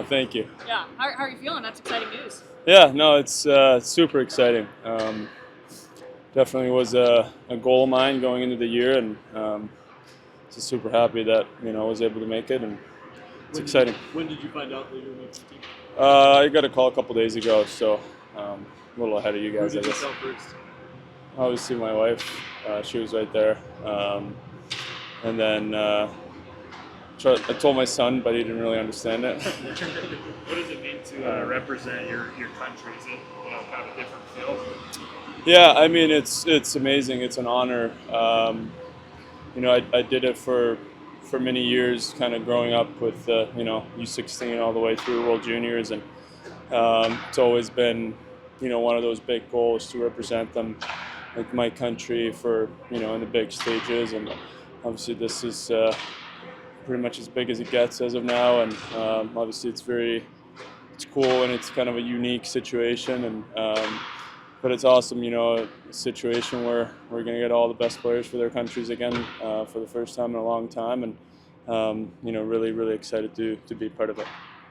Thank you. Yeah. How are you feeling? That's exciting news. Yeah, no, it's super exciting. Definitely was a goal of mine going into the year, and just super happy that I was able to make it, and it's exciting. When did you find out that you were making the team? I got a call a couple days ago, so a little ahead of you guys, Who I did you guess. tell first? Obviously, my wife, she was right there, and then I told my son, but he didn't really understand it. What does it mean to represent your country? Is it kind of a different feel? Yeah, I mean it's amazing. It's an honor. I did it for many years, kind of growing up with U16 all the way through World Juniors, and it's always been one of those big goals to represent them, like my country, for in the big stages, and obviously this is pretty much as big as it gets as of now, and obviously it's cool and it's kind of a unique situation, and but it's awesome, a situation where we're going to get all the best players for their countries again for the first time in a long time, and really, really excited to be part of it.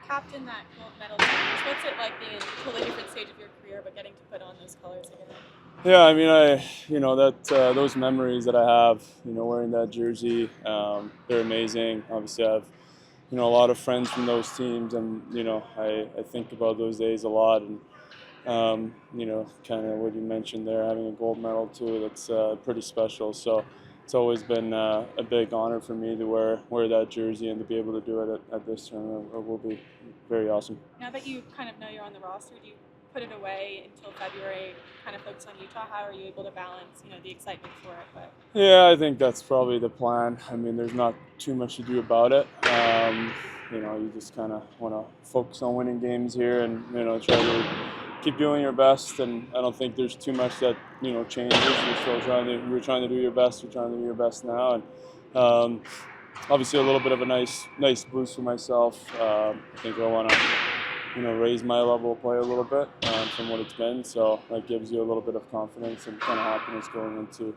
Captain that gold medal series. What's it like being in a totally different stage of your career, but getting to put on those colors again? Yeah, I mean, those memories that I have, wearing that jersey, they're amazing. Obviously, I have, a lot of friends from those teams, and I think about those days a lot, and kind of what you mentioned there, having a gold medal too, that's pretty special. So it's always been a big honor for me to wear that jersey, and to be able to do it at this tournament will be very awesome. Now that you kind of know you're on the roster, do you put it away until February, kind of focus on Utah? How are you able to balance, the excitement for it? But yeah, I think that's probably the plan. I mean, there's not too much to do about it. You just kind of want to focus on winning games here, and try to keep doing your best. And I don't think there's too much that changes. You're trying to do your best. You're trying to do your best now, and obviously a little bit of a nice boost for myself. I think I want to raise my level of play a little bit from what it's been. So that gives you a little bit of confidence and kind of happiness going into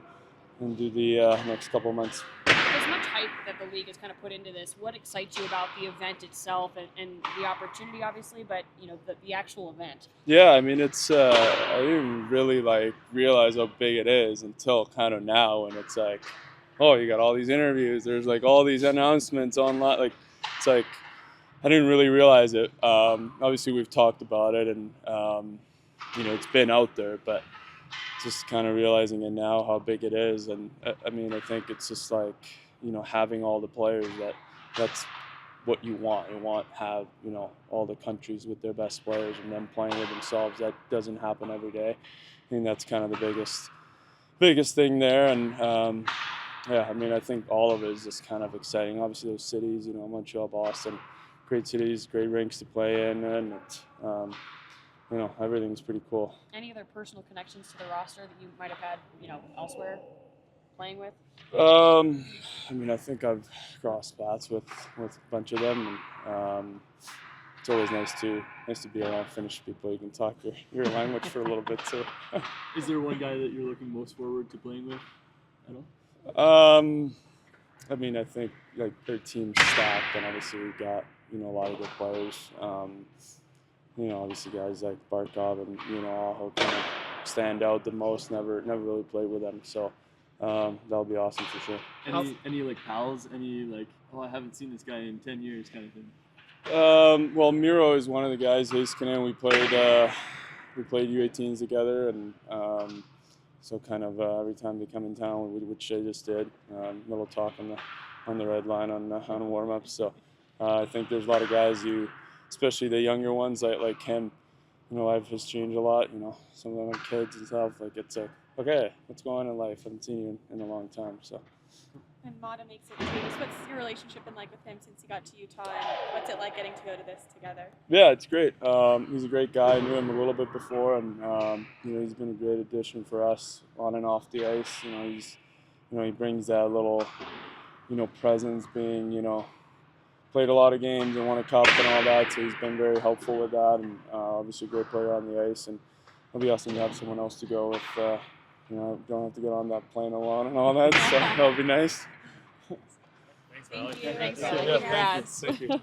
the next couple of months. There's much hype that the league has kind of put into this. What excites you about the event itself and the opportunity, obviously, but the actual event? Yeah, I mean, it's I didn't really realize how big it is until kind of now, and it's like, oh, you got all these interviews. There's all these announcements online. It's like I didn't really realize it. Obviously, we've talked about it, and it's been out there, but just kind of realizing it now how big it is. And I mean, I think it's just having all the players that's what you want. You want to have all the countries with their best players and them playing with themselves. That doesn't happen every day. I think that's kind of the biggest thing there. And yeah, I mean, I think all of it is just kind of exciting. Obviously, those cities, Montreal, Boston, great cities, great rinks to play in, and it's, everything's pretty cool. Any other personal connections to the roster that you might have had, elsewhere playing with? I mean, I think I've crossed paths with a bunch of them, and it's always nice to be around Finnish people. You can talk your language for a little bit too. Is there one guy that you're looking most forward to playing with at all? I mean, I think their team's stacked, and obviously we've got a lot of good players. Obviously guys like Barkov and Aho kind of stand out the most. Never really played with them, so that'll be awesome for sure. Any pals? Any I haven't seen this guy in 10 years kind of thing? Well, Miro is one of the guys. Heiskanen, we played U18s together, and so kind of every time they come in town, which they just did, little talk on the red line on warm-ups. So I think there's a lot of guys especially the younger ones like him, life has changed a lot. Some of them have kids and stuff. It's okay, what's going on in life? I haven't seen you in a long time. So. And Mata makes it too. What's your relationship been like with him since he got to Utah, and what's it like getting to go to this together? Yeah, it's great. He's a great guy. I knew him a little bit before, and he's been a great addition for us on and off the ice. He brings that little presence, being played a lot of games and won a cup and all that, so he's been very helpful with that, and obviously a great player on the ice, and it'll be awesome to have someone else to go with. Don't have to get on that plane alone and all that, so that'll be nice. Thanks, Valley. Thank you. Thanks, Yeah, Valley. Congrats. thank you.